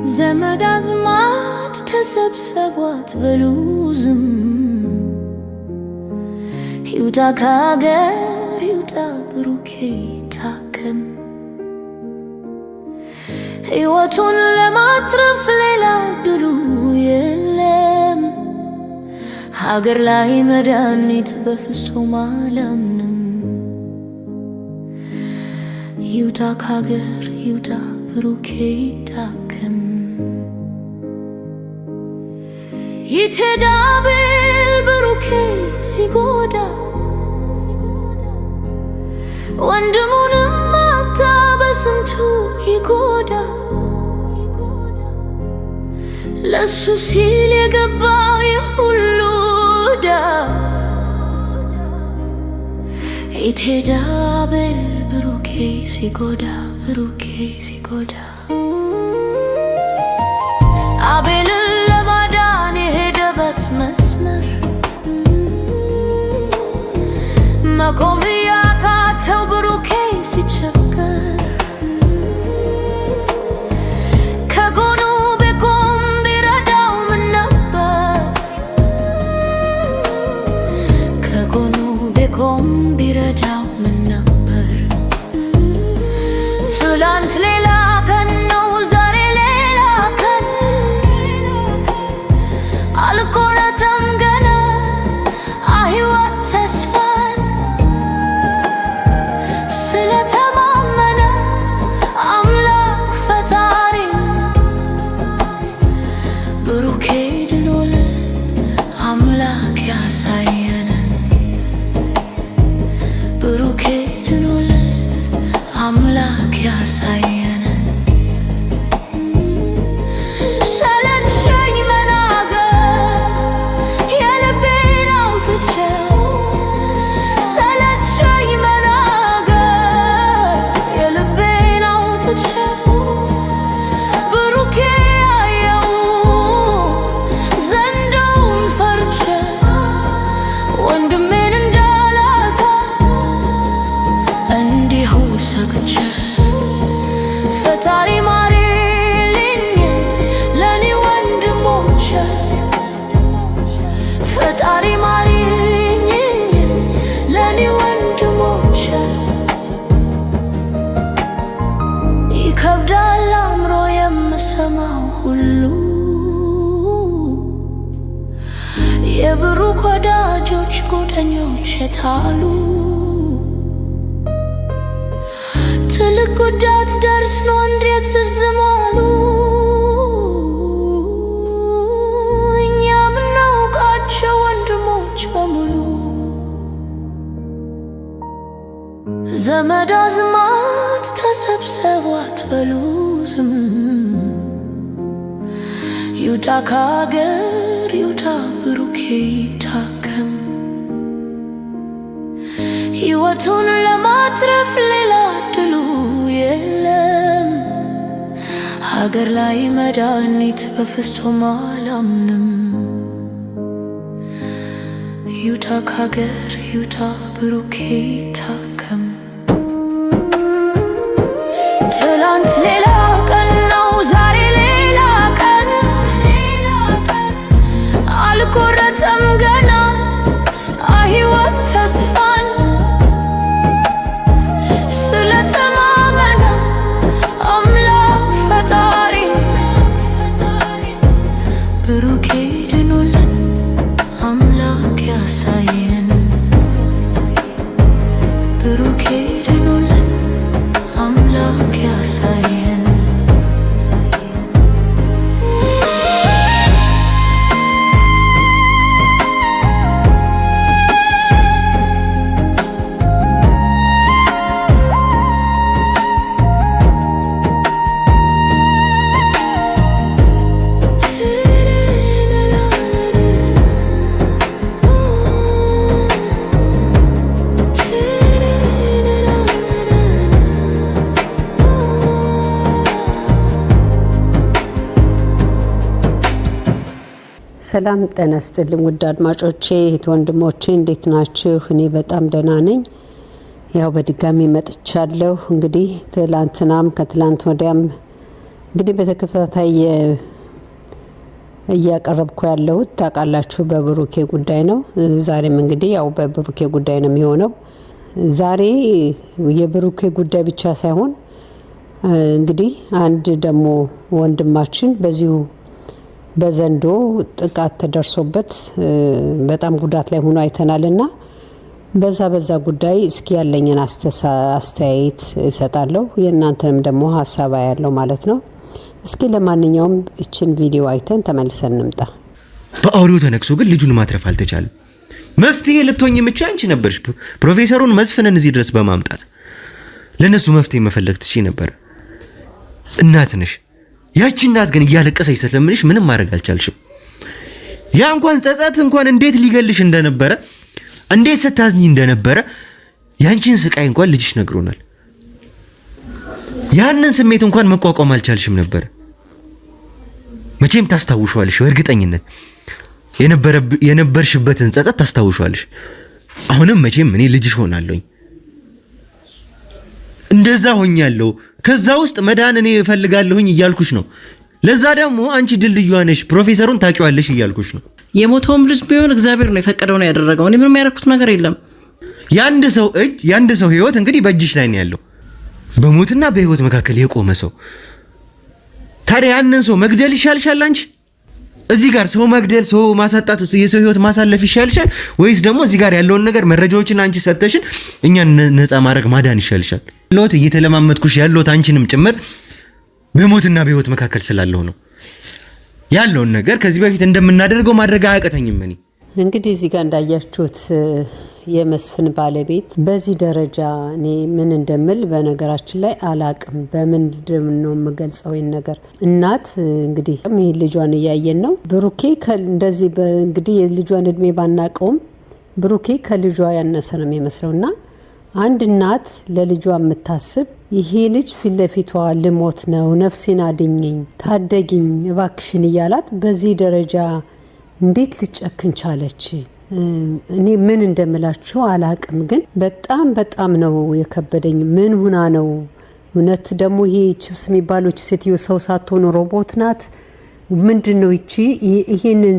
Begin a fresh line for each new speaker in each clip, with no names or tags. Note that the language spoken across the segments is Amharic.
ዘመድ አዝማድ ተሰብሰቧት በሉዝም ይውጣ ከአገር ይውጣ ብሩኬ ታከም ሕይወቱን ለማትረፍ ሌላ ድሉ የለም ሀገር ላይ መድኃኒት በፍጹም አላምንም ይውጣ ከአገር ይውጣ ብሩኬ ታከም ይተዳብል ብሩኬ ሲጎዳ ወንድሙንም አጣ በስንቱ ይጎዳ ለሱ ሲል የገባው የሁሉ ዕዳ ይተዳብል ብሩኬ ሲጎዳ ብሩኬ ሲጎዳ አቤልን ለማዳን የሄደበት መስመር መቆም ያቃተው ብሩኬ ሲቸገር ከጎኑ ቢቆም ቢረዳው ምን ነበር ከጎኑ ቢቆም ቢረዳው ምን ነበር ትላንት ሌላ ቀን ነው ዛሬ ሌላ ቀን አልቆረጠም ገና ሕይወት ተስፋን ስለተማመነ አምላክ ፈጣሪ ብሩኬ ድኖልን አምላክ ያሳየንን ብሩኬ ድኖልን አምላክ ያሳየንን ሰለቸኝ መናገር የልቤን አውጥቼው ሰለቸኝ መናገር የልቤን አውጥቼው ብሩኬ አየው ዘንዶውን ፈርቼ ወንድሜን እንዳላጣ እንዲሁ ሰግቼ ፈጣሪ ማሪልኝ ለኔ ወንድሞቼ ፈጣሪ ማሪልኝ ለኔ ወንድሞቼ ይከብዳል አምሮ የምሰማው ሁሉ የብሩክ ወዳጆች ጉደኞች የታሉ ትልቅ ጉዳት ደርሶ እንዴት ዝም አሉ እኛ ምናውቃቸው ወንድሞች በሙሉ ዘመድ አዝማድ ተሰብሰቧት በሉዝም ይውጣ ከአገር ይውጣ ብሩኬ ታከም ሕይወቱን ለማትረፍ ሌላ ድሉ የለም ሀገር ላይ መድኃኒት በፍጹም አላምንም ይውጣ ከአገር ይውጣ ብሩኬ ታከም ትላንት ሌላ ቀን ነው ዛሬ ሌላ ቀን አልቆረጠም ገና ሕይወት ተስፋን ስለተማመነ አምላክ ፈጣሪ ብሩኬ ድኖልን አምላክ ያሳየን ብሩኬ ድኖልን አምላክ ያሳየን
ሰላም ጤና ይስጥልኝ ውድ አድማጮቼ እህት ወንድሞቼ እንዴት ናችሁ? እኔ በጣም ደህና ነኝ። ያው በድጋሚ መጥቻለሁ። እንግዲህ ትላንትናም ከትላንት ወዲያም እንግዲህ በተከታታይ እያቀረብኩ ያለሁት ታውቃላችሁ በብሩኬ ጉዳይ ነው። ዛሬም እንግዲህ ያው በብሩኬ ጉዳይ ነው የሚሆነው። ዛሬ የብሩኬ ጉዳይ ብቻ ሳይሆን እንግዲህ አንድ ደግሞ ወንድማችን በዚሁ በዘንዶ ጥቃት ተደርሶበት በጣም ጉዳት ላይ ሆኖ አይተናልና በዛ ጉዳይ እስኪ ያለኝን አስተያየት እሰጣለሁ። የእናንተንም ደግሞ ሀሳብ ያለው ማለት ነው። እስኪ ለማንኛውም እችን ቪዲዮ አይተን ተመልሰን እንምጣ።
በአውሬው ተነክሶ ግን ልጁን ማትረፍ አልተቻለም። መፍትሄ ልትሆኝ የምቻ አንቺ ነበርሽ። ፕሮፌሰሩን መስፍንን እዚህ ድረስ በማምጣት ለነሱ መፍትሄ መፈለግ ትችይ ነበር። እናት ነሽ። ያቺ እናት ግን እያለቀሰች ስትለምንሽ ምንም ማድረግ አልቻልሽም። ያ እንኳን ጸጸት እንኳን እንዴት ሊገልሽ እንደነበረ እንዴት ስታዝኝ እንደነበረ ያንቺን ስቃይ እንኳን ልጅሽ ነግሮናል። ያንን ስሜት እንኳን መቋቋም አልቻልሽም ነበር። መቼም ታስታውሻለሽ፣ በእርግጠኝነት የነበርሽበትን ጸጸት ታስታውሻለሽ። አሁንም መቼም እኔ ልጅሽ ሆናለሁኝ። እንደዛ ሆኛለሁ። ከዛ ውስጥ መዳን እኔ እፈልጋለሁኝ እያልኩሽ ነው። ለዛ ደግሞ አንቺ ድልድዩዋ ነሽ፣ ፕሮፌሰሩን ታውቂዋለሽ እያልኩሽ ነው።
የሞተውም ልጅ ቢሆን እግዚአብሔር ነው የፈቀደው ነው ያደረገው። እኔ ምንም ያደረኩት ነገር የለም።
ያንድ ሰው እጅ ያንድ ሰው ህይወት እንግዲህ በእጅሽ ላይ ነው ያለው፣ በሞትና በህይወት መካከል የቆመ ሰው። ታዲያ ያንን ሰው መግደል ይሻልሻል አንቺ? እዚህ ጋር ሰው መግደል፣ ሰው ማሳጣት፣ የሰው ህይወት ማሳለፍ ይሻልሻል ወይስ ደግሞ እዚህ ጋር ያለውን ነገር መረጃዎችን አንቺ ሰጠሽን እኛን ነፃ ማድረግ ማዳን ይሻልሻል? ሎት እየተለማመጥኩሽ ያለሁት አንቺንም ጭምር በሞትና በህይወት መካከል ስላለው ነው። ያለውን ነገር ከዚህ በፊት እንደምናደርገው ማድረግ አያቀተኝም። እኔ
እንግዲህ እዚህ ጋር እንዳያችሁት የመስፍን ባለቤት በዚህ ደረጃ እኔ ምን እንደምል በነገራችን ላይ አላቅም። በምን ነው የምገልጸው ይሄን ነገር? እናት እንግዲህ ይሄ ልጇን እያየን ነው። ብሩኬ እንደዚህ እንግዲህ የልጇን እድሜ ባናቀውም ብሩኬ ከልጇ ያነሰ ነው የሚመስለውና አንድ እናት ለልጇ የምታስብ ይሄ ልጅ ፊት ለፊቷ ልሞት ነው፣ ነፍሴን አድኝኝ፣ ታደጊኝ እባክሽን እያላት በዚህ ደረጃ እንዴት ልጨክን ቻለች? እኔ ምን እንደምላችሁ አላቅም። ግን በጣም ነው የከበደኝ። ምን ሁና ነው? እውነት ደግሞ ይሄ ቺፕስ የሚባለው ሴትዮ ሰው ሳትሆን ሮቦት ናት? ምንድነው ይቺ? ይሄንን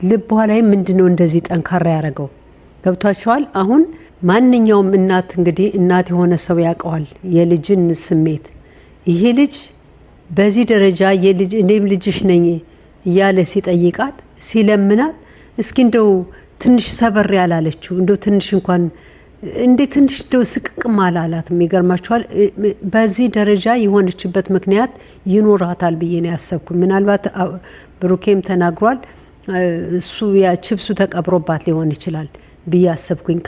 ልቧ ላይ ምንድነው እንደዚህ ጠንካራ ያደረገው? ገብቷቸዋል? አሁን ማንኛውም እናት እንግዲህ እናት የሆነ ሰው ያውቀዋል የልጅን ስሜት። ይሄ ልጅ በዚህ ደረጃ እኔም ልጅሽ ነኝ እያለ ሲጠይቃት ሲለምናት እስኪ እንደው ትንሽ ሰበር ያላለችው እንደው ትንሽ እንኳን ትንሽ እንደው ስቅቅም አላላት። የሚገርማችኋል በዚህ ደረጃ የሆነችበት ምክንያት ይኖራታል ብዬ ነው ያሰብኩት። ምናልባት ብሩኬም ተናግሯል እሱ ያ ቺፕሱ ተቀብሮባት ሊሆን ይችላል ብዬ አሰብኩኝ።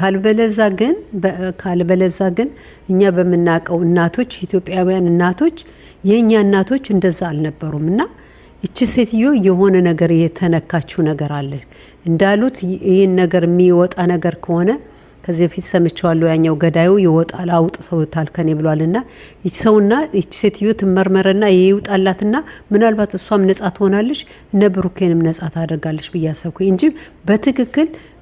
ካልበለዛ ግን እኛ በምናውቀው እናቶች ኢትዮጵያውያን እናቶች የኛ እናቶች እንደዛ አልነበሩም። እና እቺ ሴትዮ የሆነ ነገር የተነካችው ነገር አለ እንዳሉት ይህን ነገር የሚወጣ ነገር ከሆነ ከዚህ በፊት ሰምቻለሁ። ያኛው ገዳዩ ይወጣል አውጥተውታል ከኔ ብሏልና እቺ ሰውና እቺ ሴትዮ ትመርመረና ይውጣላትና ምናልባት እሷም ነጻ ትሆናለች እነ ብሩኬንም ነጻ ታደርጋለች ብዬ አሰብኩኝ እንጂ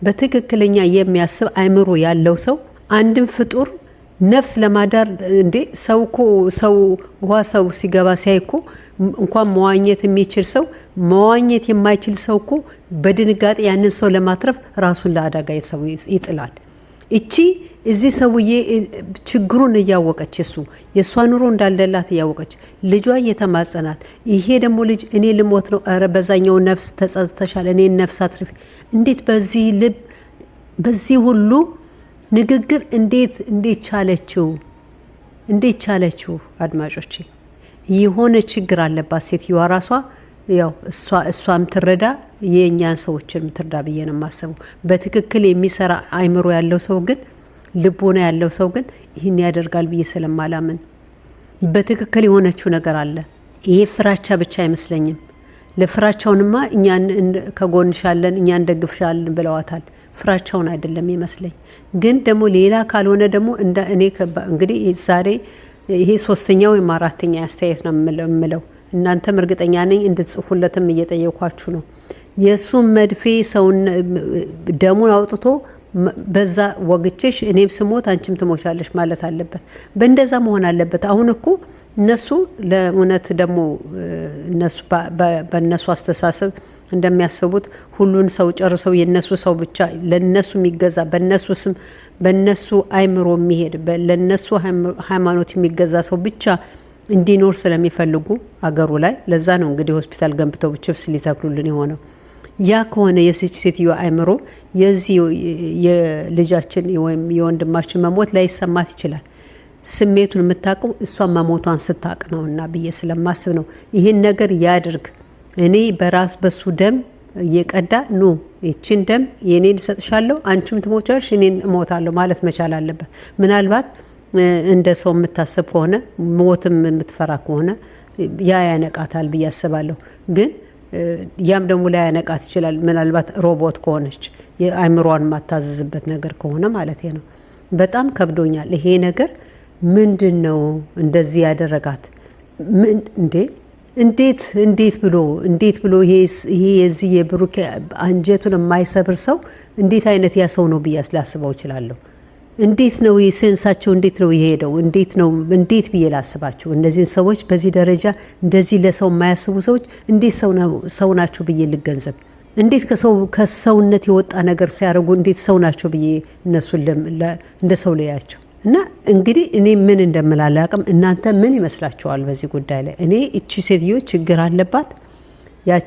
በትክክለኛ የሚያስብ አይምሮ ያለው ሰው አንድም ፍጡር ነፍስ ለማዳር ሰው ውሃ ሰው ሲገባ ሲያይኮ እንኳን መዋኘት የሚችል ሰው መዋኘት የማይችል ሰው እኮ በድንጋጤ ያንን ሰው ለማትረፍ ራሱን ለአደጋ ይጥላል። እቺ እዚህ ሰውዬ ችግሩን እያወቀች የእሷ ኑሮ እንዳለላት እያወቀች ልጇ እየተማጸናት ይሄ ደግሞ ልጅ እኔ ልሞት ነው፣ ኧረ በዛኛው ነፍስ ተጸጽተሻል፣ እኔ ነፍስ አትርፊ። እንዴት በዚህ ልብ በዚህ ሁሉ ንግግር እንዴት ቻለችው? አድማጮቼ የሆነ ችግር አለባት ሴትዮዋ ራሷ። ያው እሷም ትረዳ የኛን ሰዎችን ትርዳ ብዬ ነው የማስበው። በትክክል የሚሰራ አይምሮ ያለው ሰው ግን ልቦና ያለው ሰው ግን ይህን ያደርጋል ብዬ ስለማላምን በትክክል የሆነችው ነገር አለ። ይሄ ፍራቻ ብቻ አይመስለኝም። ለፍራቻውንማ እኛ ከጎንሻለን እኛ እንደግፍሻለን ብለዋታል። ፍራቻውን አይደለም ይመስለኝ። ግን ደግሞ ሌላ ካልሆነ ደግሞ እኔ እንግዲህ ዛሬ ይሄ ሶስተኛው ወይም አራተኛ አስተያየት ነው የምለው። እናንተም እርግጠኛ ነኝ እንድትጽፉለትም እየጠየኳችሁ ነው። የሱም መድፌ ሰውን ደሙን አውጥቶ በዛ ወግቼሽ እኔም ስሞት አንቺም ትሞቻለሽ ማለት አለበት። በእንደዛ መሆን አለበት። አሁን እኮ እነሱ ለእውነት ደግሞ እነሱ በእነሱ አስተሳሰብ እንደሚያስቡት ሁሉን ሰው ጨርሰው የነሱ ሰው ብቻ ለነሱ የሚገዛ በነሱ ስም በነሱ አይምሮ የሚሄድ ለነሱ ሃይማኖት የሚገዛ ሰው ብቻ እንዲኖር ስለሚፈልጉ አገሩ ላይ ለዛ ነው እንግዲህ ሆስፒታል ገንብተው ችፕስ ሊተክሉልን የሆነው። ያ ከሆነ የዚች ሴትዮ አይምሮ የዚህ የልጃችን ወይም የወንድማችን መሞት ላይ ይሰማት ይችላል። ስሜቱን የምታውቀው እሷን መሞቷን ስታቅ ነውና ብዬ ስለማስብ ነው ይህን ነገር ያድርግ። እኔ በሱ ደም እየቀዳ ይችን ደም የኔን እሰጥሻለሁ አንቺም ትሞቻለሽ እኔን እሞታለሁ ማለት መቻል አለበት። ምናልባት እንደ ሰው የምታስብ ከሆነ ሞትም የምትፈራ ከሆነ ያ ያነቃታል ብዬ አስባለሁ። ግን ያም ደግሞ ላይ ያነቃት ይችላል። ምናልባት ሮቦት ከሆነች የአይምሮዋን ማታዘዝበት ነገር ከሆነ ማለት ነው። በጣም ከብዶኛል ይሄ ነገር። ምንድነው እንደዚህ ያደረጋት? እንዴት ብሎ ይሄ የዚህ የብሩክ አንጀቱን የማይሰብር ሰው እንዴት አይነት ያ ሰው ነው ብዬ ላስበው እችላለሁ። እንዴት ነው የሴንሳቸው እንዴት ነው የሄደው? እንዴት ብዬ ላስባቸው? እነዚህን ሰዎች በዚህ ደረጃ እንደዚህ ለሰው የማያስቡ ሰዎች እንዴት ሰው ናቸው ብዬ ልገንዘብ? እንዴት ከሰውነት የወጣ ነገር ሲያደርጉ እንዴት ሰው ናቸው ብዬ እነሱን እንደ ሰው ለያቸው? እና እንግዲህ እኔ ምን እንደምላላቅም እናንተ ምን ይመስላችኋል በዚህ ጉዳይ ላይ? እኔ እቺ ሴትዮ ችግር አለባት። ያ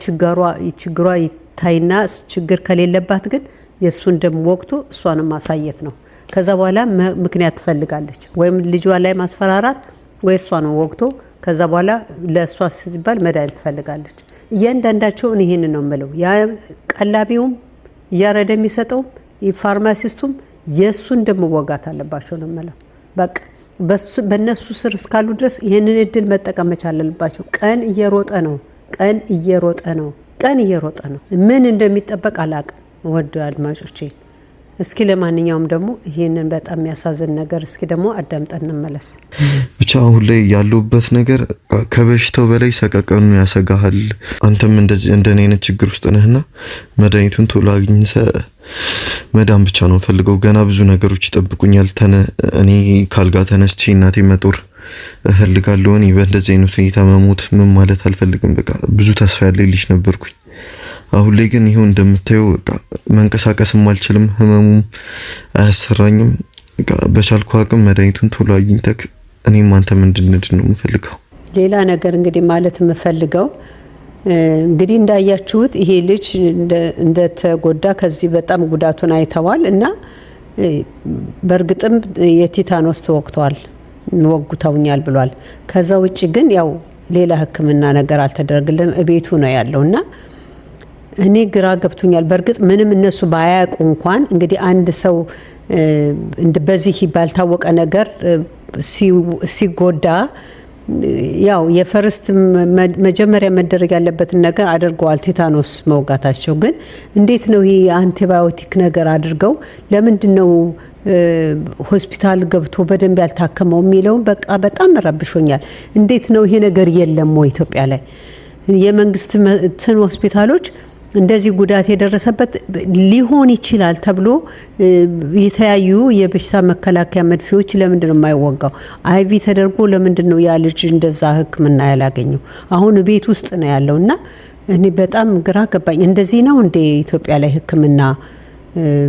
ችግሯ ይታይና ችግር ከሌለባት ግን የእሱን ደም ወቅቱ እሷንም ማሳየት ነው። ከዛ በኋላ ምክንያት ትፈልጋለች፣ ወይም ልጇ ላይ ማስፈራራት ወይ እሷን ወቅቶ ከዛ በኋላ ለእሷ ስትባል መድኃኒት ትፈልጋለች። እያንዳንዳቸውን ይህን ነው የምለው። ያ ቀላቢውም እያረደ የሚሰጠውም ፋርማሲስቱም የእሱን ደም ወጋት አለባቸው ነው የምለው። በቃ በእነሱ ስር እስካሉ ድረስ ይህንን እድል መጠቀም መቻል አለባቸው። ቀን እየሮጠ ነው። ምን እንደሚጠበቅ አላቅም። ወደ አድማጮቼ እስኪ ለማንኛውም ደግሞ ይህንን በጣም የሚያሳዝን ነገር እስኪ ደግሞ አዳምጠን እንመለስ።
ብቻ አሁን ላይ ያለውበት ነገር ከበሽታው በላይ ሰቀቀኑ ያሰጋሃል። አንተም እንደኔ አይነት ችግር ውስጥ ነህና መድኃኒቱን ቶሎ አግኝተህ መዳን ብቻ ነው ፈልገው። ገና ብዙ ነገሮች ይጠብቁኛል። እኔ ካልጋ ተነስቼ እናቴ መጦር እፈልጋለሁ። እኔ በእንደዚህ አይነት ሁኔታ መሞት ምን ማለት አልፈልግም። በቃ ብዙ ተስፋ ያለኝ ልጅ ነበርኩኝ። አሁን ላይ ግን ይሄው እንደምታየው በቃ መንቀሳቀስም አልችልም። ህመሙም አያሰራኝም። በቃ በቻልኩ አቅም መድኃኒቱን ቶሎ አግኝተክ እኔም አንተም እንድንድን ነው የምፈልገው።
ሌላ ነገር እንግዲህ ማለት የምፈልገው እንግዲህ እንዳያችሁት ይሄ ልጅ እንደተጎዳ ከዚህ በጣም ጉዳቱን አይተዋል እና በእርግጥም የቲታኖስ ተወቅቷል፣ ወጉተውኛል ብሏል። ከዛ ውጪ ግን ያው ሌላ ሕክምና ነገር አልተደረገለም፣ እቤቱ ነው ያለውና እኔ ግራ ገብቶኛል። በእርግጥ ምንም እነሱ ባያውቁ እንኳን እንግዲህ አንድ ሰው በዚህ ባልታወቀ ነገር ሲጎዳ ያው የፈርስት መጀመሪያ መደረግ ያለበትን ነገር አድርገዋል፣ ቲታኖስ መውጋታቸው። ግን እንዴት ነው ይሄ አንቲባዮቲክ ነገር አድርገው ለምንድነው ሆስፒታል ገብቶ በደንብ ያልታከመው የሚለው በቃ በጣም ረብሾኛል። እንዴት ነው ይሄ ነገር የለም ወይ ኢትዮጵያ ላይ የመንግስት ሆስፒታሎች እንደዚህ ጉዳት የደረሰበት ሊሆን ይችላል ተብሎ የተያዩ የበሽታ መከላከያ መድፊዎች ለምንድን ነው የማይወጋው? አይቪ ተደርጎ ለምንድን ነው ያ ልጅ እንደዛ ሕክምና ያላገኘው? አሁን ቤት ውስጥ ነው ያለውና እኔ በጣም ግራ ገባኝ። እንደዚህ ነው እንደ ኢትዮጵያ ላይ ሕክምና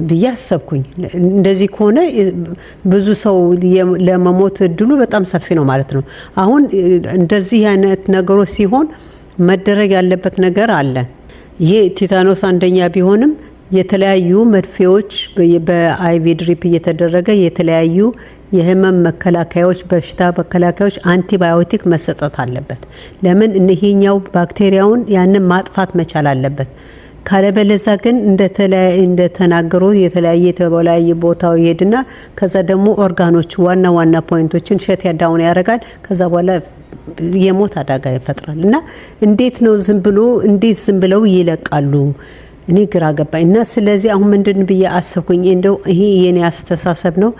ብዬ አሰብኩኝ። እንደዚህ ከሆነ ብዙ ሰው ለመሞት እድሉ በጣም ሰፊ ነው ማለት ነው። አሁን እንደዚህ አይነት ነገሮች ሲሆን መደረግ ያለበት ነገር አለ። ይሄ ቲታኖስ አንደኛ ቢሆንም የተለያዩ መድፌዎች በአይቪ ድሪፕ እየተደረገ የተለያዩ የህመም መከላከያዎች በሽታ መከላከያዎች አንቲባዮቲክ መሰጠት አለበት። ለምን እነኚህኛው ባክቴሪያውን ያንን ማጥፋት መቻል አለበት። ካለበለዛ ግን እንደተናገሩ የተለያየ ቦታው ይሄድና ከዛ ደግሞ ኦርጋኖች ዋና ፖይንቶችን ሸት ያዳውን ያደርጋል። ከዛ በኋላ የሞት አደጋ ይፈጥራል። እና እንዴት ዝም ብለው ይለቃሉ? እኔ ግራ ገባኝ። እና ስለዚህ አሁን ምንድን ብዬ አሰብኩኝ፣ እንደው ይሄ የኔ አስተሳሰብ ነው።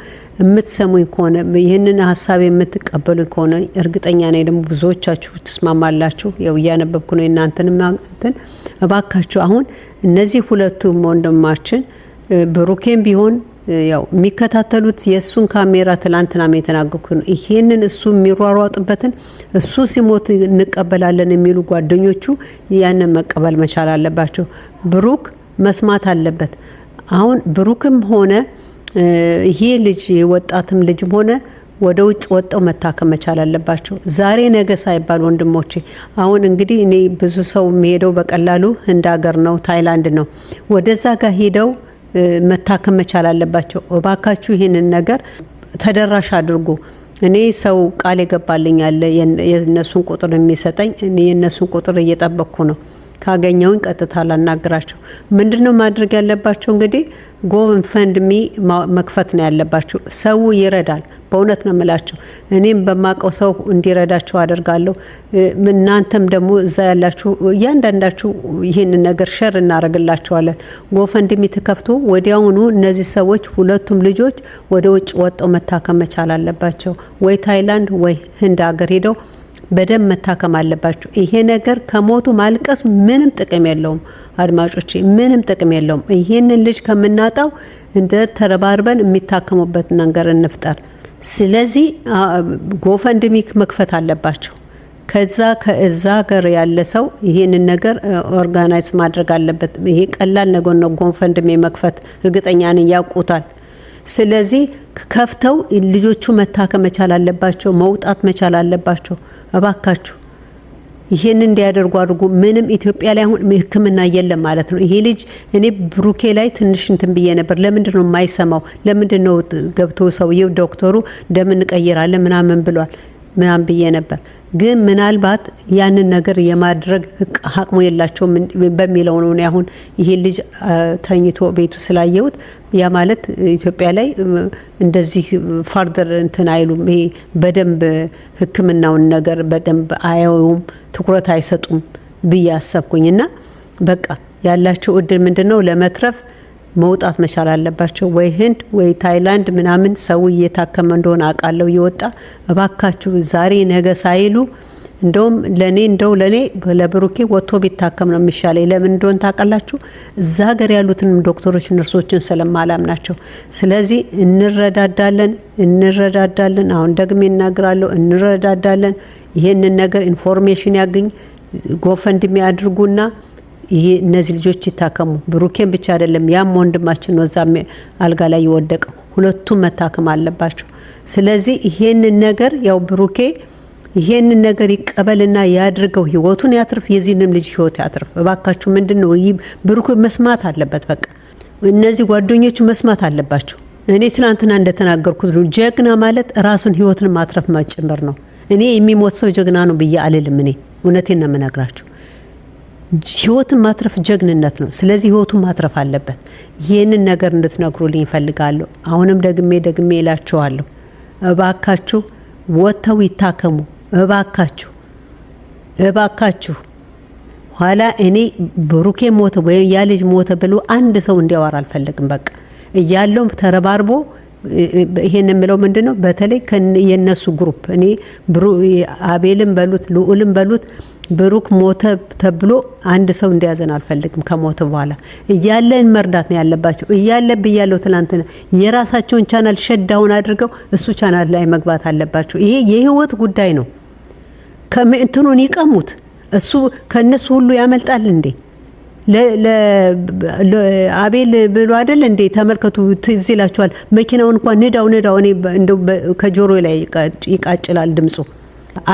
የምትሰሙኝ ከሆነ ይህንን ሀሳብ የምትቀበሉኝ ከሆነ እርግጠኛ ነኝ ደግሞ ብዙዎቻችሁ ትስማማላችሁ። ያው እያነበብኩ ነው እናንተንም እንትን እባካችሁ አሁን እነዚህ ሁለቱም ወንድማችን ብሩኬም ቢሆን ያው የሚከታተሉት የሱን ካሜራ ትላንትና የተናገርኩት ነው። ይሄንን እሱ የሚሯሯጥበትን እሱ ሲሞት እንቀበላለን የሚሉ ጓደኞቹ ያንን መቀበል መቻል አለባቸው። ብሩክ መስማት አለበት። አሁን ብሩክም ሆነ ይሄ ልጅ ወጣትም ልጅም ሆነ ወደ ውጭ ወጣው መታከም መቻል አለባቸው። ዛሬ ነገ ሳይባል ወንድሞቼ። አሁን እንግዲህ እኔ ብዙ ሰው የሚሄደው በቀላሉ ህንድ ሀገር ነው፣ ታይላንድ ነው። ወደዛ ጋር ሄደው መታከም መቻል አለባቸው። እባካችሁ ይህንን ነገር ተደራሽ አድርጉ። እኔ ሰው ቃል የገባልኝ አለ የነሱን ቁጥር የሚሰጠኝ። እኔ የነሱን ቁጥር እየጠበቅኩ ነው። ካገኘውን ቀጥታ ላናግራቸው። ምንድነው ማድረግ ያለባቸው? እንግዲህ ጎፈንድሚ መክፈት ነው ያለባቸው። ሰው ይረዳል። በእውነት ነው የምላቸው። እኔም በማቀው ሰው እንዲረዳቸው አደርጋለሁ። እናንተም ደግሞ እዛ ያላችሁ እያንዳንዳችሁ ይህን ነገር ሸር እናደርግላቸዋለን። ጎፈንድሚ ተከፍቶ ወዲያውኑ እነዚህ ሰዎች ሁለቱም ልጆች ወደ ውጭ ወጣው መታከም መቻል አለባቸው። ወይ ታይላንድ ወይ ህንድ ሀገር ሄደው በደም መታከም አለባቸው። ይሄ ነገር ከሞቱ ማልቀስ ምንም ጥቅም የለውም አድማጮቼ፣ ምንም ጥቅም የለውም። ይሄንን ልጅ ከምናጣው እንደ ተረባርበን የሚታከሙበት ነገር እንፍጠር። ስለዚህ ጎፈንድሚ መክፈት አለባቸው። ከዛ ሀገር ያለ ሰው ይሄንን ነገር ኦርጋናይዝ ማድረግ አለበት። ይሄ ቀላል ነገር ነው። ጎፈንድሚ መክፈት እርግጠኛ ነኝ ያውቁታል። ስለዚህ ከፍተው ልጆቹ መታከም መቻል አለባቸው፣ መውጣት መቻል አለባቸው። እባካችሁ ይሄን እንዲያደርጉ አድርጉ። ምንም ኢትዮጵያ ላይ አሁን ሕክምና የለም ማለት ነው። ይሄ ልጅ እኔ ብሩኬ ላይ ትንሽ እንትን ብዬ ነበር። ለምንድን ነው የማይሰማው? ለምንድን ነው ገብቶ ሰውየው ዶክተሩ ደም እንቀይራለን ምናምን ብሏል ምናምን ብዬ ነበር። ግን ምናልባት ያንን ነገር የማድረግ አቅሙ የላቸውም በሚለው ነው። አሁን ይሄ ልጅ ተኝቶ ቤቱ ስላየሁት ያ ማለት ኢትዮጵያ ላይ እንደዚህ ፋርደር እንትን አይሉም። ይሄ በደንብ ሕክምናውን ነገር በደንብ አያዩም፣ ትኩረት አይሰጡም ብዬ አሰብኩኝና በቃ ያላቸው እድል ምንድነው ለመትረፍ መውጣት መቻል አለባቸው። ወይ ህንድ ወይ ታይላንድ ምናምን ሰው እየታከመ እንደሆነ አውቃለሁ እየወጣ። እባካችሁ ዛሬ ነገ ሳይሉ እንደውም ለኔ ለብሩኬ ወጥቶ ቢታከም ነው የሚሻለኝ። ለምን እንደሆነ ታውቃላችሁ? እዛ ሀገር ያሉትን ዶክተሮች ነርሶችን ስለማላም ናቸው። ስለዚህ እንረዳዳለን። አሁን ደግሜ እናገራለሁ፣ እንረዳዳለን። ይሄንን ነገር ኢንፎርሜሽን ያገኝ ጎፈንድሚ ያድርጉና ይሄ እነዚህ ልጆች ይታከሙ። ብሩኬን ብቻ አይደለም ያም ወንድማችን ነው እዛ አልጋ ላይ የወደቀው። ሁለቱም መታከም አለባቸው። ስለዚህ ይሄንን ነገር ያው ብሩኬ ይሄንን ነገር ይቀበልና ያድርገው፣ ህይወቱን ያትርፍ፣ የዚህንም ልጅ ህይወት ያትርፍ። እባካችሁ ምንድነው ብሩኬ መስማት አለበት። በቃ እነዚህ ጓደኞቹ መስማት አለባቸው። እኔ ትናንትና እንደተናገርኩት ነው፣ ጀግና ማለት ራሱን ህይወትን ማትረፍ ማጭመር ነው። እኔ የሚሞት ሰው ጀግና ነው ብዬ አልልም። እኔ እውነቴን ነው የምነግራችሁ። ህይወትን ማትረፍ ጀግንነት ነው። ስለዚህ ህይወቱን ማትረፍ አለበት። ይህንን ነገር እንድትነግሩልኝ እፈልጋለሁ። አሁንም ደግሜ እላቸዋለሁ፣ እባካችሁ ወጥተው ይታከሙ። እባካችሁ ኋላ እኔ ብሩኬ ሞተ ወይም ያ ልጅ ሞተ ብሎ አንድ ሰው እንዲያወራ አልፈልግም። በቃ እያለው ተረባርቦ ይሄን የምለው ምንድነው በተለይ የነሱ ግሩፕ እኔ አቤልም በሉት ልዑልም በሉት ብሩክ ሞተ ተብሎ አንድ ሰው እንዲያዘን አልፈልግም። ከሞተ በኋላ እያለን መርዳት ነው ያለባቸው። ብያለው ትላንትና የራሳቸውን ቻናል ሸዳውን አድርገው እሱ ቻናል ላይ መግባት አለባቸው። ይሄ የህይወት ጉዳይ ነው። ከእንትኑን ይቀሙት። እሱ ከነሱ ሁሉ ያመልጣል እንዴ? አቤል ብሎ አይደል እንዴ? ተመልከቱ፣ ትዝ ይላችኋል። መኪናውን እንኳን ንዳው እኔ እንደው ከጆሮ ላይ ይቃጭላል ድምጹ።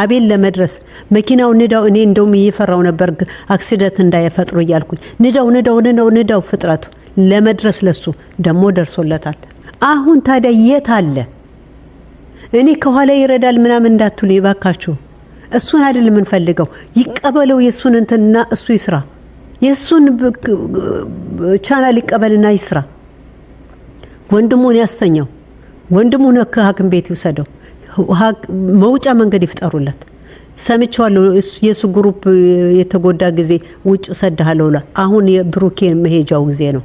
አቤል ለመድረስ መኪናው ንዳው። እኔ እንደውም እየፈራው ነበር አክሲደንት እንዳይፈጥሩ እያልኩኝ። ንዳው ፍጥረቱ ለመድረስ ለሱ ደግሞ ደርሶለታል። አሁን ታዲያ የት አለ? እኔ ከኋላ ይረዳል ምናምን እንዳትሉ ይባካችሁ። እሱን አይደል የምንፈልገው፣ ይቀበለው የሱን እንትና እሱ ይስራ። የሱን ቻናል ይቀበልና ይስራ። ወንድሙን ያስተኛው፣ ወንድሙን ከሐኪም ቤት ይውሰደው፣ መውጫ መንገድ ይፍጠሩለት። ሰምቻለሁ የሱ ግሩፕ የተጎዳ ጊዜ ውጭ ሰደሃለሁ። አሁን የብሩኬ መሄጃው ጊዜ ነው።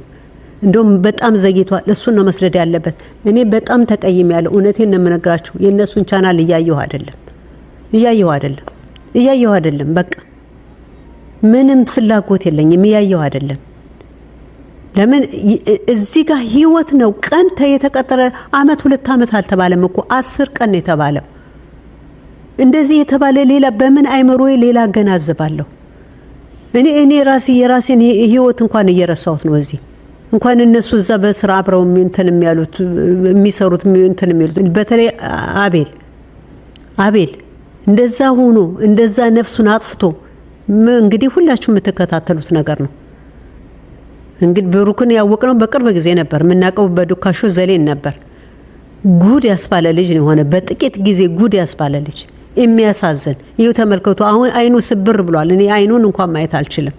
እንደውም በጣም ዘግይቷል። እሱን ነው መስደድ ያለበት። እኔ በጣም ተቀይም ያለው እውነቴን ነው የምነግራችሁ። የነሱን ቻናል እያየሁ አይደለም። በቃ ምንም ፍላጎት የለኝም። እያየሁ አይደለም። ለምን እዚህ ጋር ህይወት ነው። ቀን የተቀጠረ አመት 2 አመት አልተባለም እኮ 10 ቀን የተባለው። እንደዚህ የተባለ ሌላ በምን አይምሮዬ ሌላ አገናዝባለሁ? እኔ የራሴን ህይወት እንኳን እየረሳሁት ነው። እዚህ እንኳን እነሱ እዛ በስራ አብረው እንትን የሚያሉት የሚሰሩት እንትን የሚሉት በተለይ አቤል እንደዛ ሆኖ እንደዛ ነፍሱን አጥፍቶ እንግዲህ ሁላችሁም የምትከታተሉት ነገር ነው። እንግዲህ ብሩክን ያወቅነው በቅርብ ጊዜ ነበር። የምናውቀው በዱካሾ ዘሌን ነበር። ጉድ ያስባለ ልጅ ነው የሆነ በጥቂት ጊዜ ጉድ ያስባለ ልጅ የሚያሳዝን። ይኸው ተመልከቱ። አሁን አይኑ ስብር ብሏል። እኔ አይኑን እንኳን ማየት አልችልም።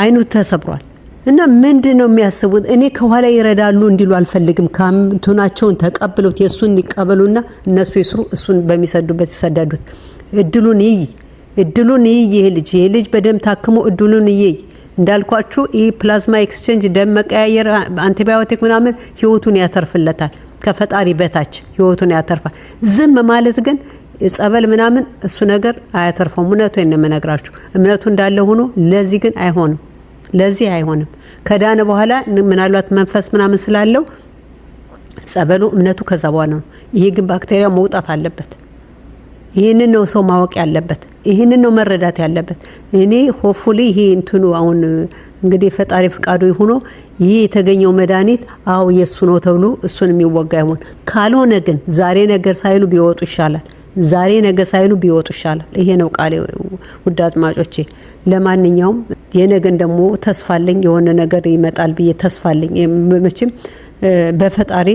አይኑ ተሰብሯል። እና ምንድነው የሚያስቡት? እኔ ከኋላ ይረዳሉ እንዲሉ አልፈልግም። ካምቱናቸውን ተቀብሉት የሱን ይቀበሉና እነሱ ይስሩ፣ እሱን በሚሰዱበት ይሰዳዱት። እድሉን ይይ ይሄ ልጅ በደም ታክሞ እድሉን ይይ። እንዳልኳችሁ ይሄ ፕላዝማ ኤክስቼንጅ ደም መቀያየር አንቲባዮቲክ ምናምን ህይወቱን ያተርፍለታል። ከፈጣሪ በታች ህይወቱን ያተርፋል። ዝም ማለት ግን ጸበል ምናምን እሱ ነገር አያተርፈውም። እውነቱን ነው የምነግራችሁ። እምነቱ እንዳለ ሆኖ ለዚህ ግን አይሆንም። ከዳነ በኋላ ምናልባት መንፈስ ምናምን ስላለው ጸበሉ እምነቱ ከዛ በኋላ ነው። ይሄ ግን ባክቴሪያ መውጣት አለበት። ይሄንን ነው ሰው ማወቅ ያለበት። ይሄንን ነው መረዳት ያለበት። እኔ ሆፕፉሊ ይሄ እንትኑ አሁን እንግዲህ ፈጣሪ ፍቃዱ ሆኖ ይሄ የተገኘው መድኃኒት የሱ ነው ተብሎ እሱን የሚወጋ ይሆን። ካልሆነ ግን ዛሬ ነገር ሳይሉ ቢወጡ ይሻላል። ይሄ ነው ቃሌ ውድ አድማጮቼ። ለማንኛውም የነገን ደግሞ ተስፋለኝ የሆነ ነገር ይመጣል ብዬ ተስፋለኝ። መቼም በፈጣሪ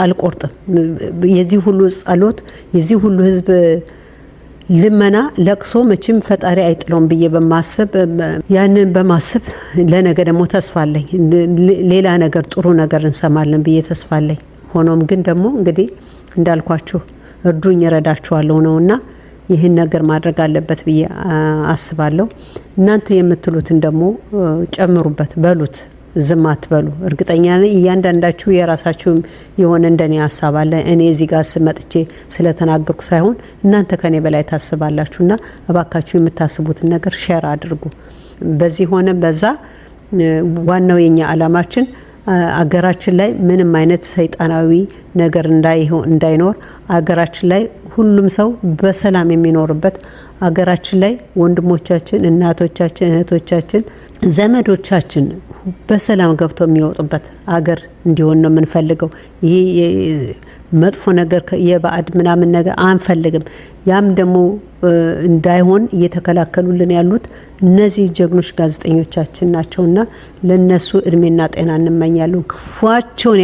አልቆርጥም። የዚህ ሁሉ ጸሎት የዚህ ሁሉ ህዝብ ልመና ለቅሶ መቼም ፈጣሪ አይጥለውም ብዬ ያንን በማሰብ ለነገ ደግሞ ተስፋለኝ። ሌላ ነገር ጥሩ ነገር እንሰማለን ብዬ ተስፋለኝ። ሆኖም ግን ደግሞ እንግዲህ እንዳልኳችሁ እርዱኝ እረዳችኋለሁ ነውና ይህን ነገር ማድረግ አለበት ብዬ አስባለሁ። እናንተ የምትሉትን ደግሞ ጨምሩበት፣ በሉት፣ ዝም አትበሉ። እርግጠኛ ነኝ እያንዳንዳችሁ የራሳችሁ የሆነ እንደኔ ሀሳብ አለ። እኔ እዚህ ጋር ስመጥቼ ስለተናገርኩ ሳይሆን እናንተ ከኔ በላይ ታስባላችሁና እባካችሁ የምታስቡትን ነገር ሼር አድርጉ። በዚህ ሆነ በዛ ዋናው የኛ አላማችን አገራችን ላይ ምንም አይነት ሰይጣናዊ ነገር እንዳይኖር አገራችን ላይ ሁሉም ሰው በሰላም የሚኖርበት አገራችን ላይ ወንድሞቻችን፣ እናቶቻችን፣ እህቶቻችን፣ ዘመዶቻችን በሰላም ገብተው የሚወጡበት አገር እንዲሆን ነው የምንፈልገው። ይሄ መጥፎ ነገር የባዕድ ምናምን ነገር አንፈልግም። ያም ደግሞ እንዳይሆን እየተከላከሉልን ያሉት እነዚህ ጀግኖች ጋዜጠኞቻችን ናቸውና ለነሱ እድሜና ጤና እንመኛለን። ክፋቸውን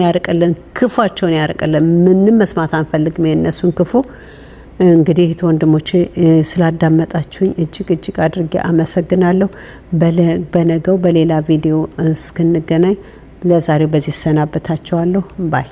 ያርቅልን። ምንም መስማት አንፈልግም የነሱን ክፉ። እንግዲህ ወንድሞቼ ስላዳመጣችሁኝ እጅግ አድርጌ አመሰግናለሁ። በነገው በሌላ ቪዲዮ እስክንገናኝ ለዛሬው በዚህ ሰናበታችኋለሁ። ባይ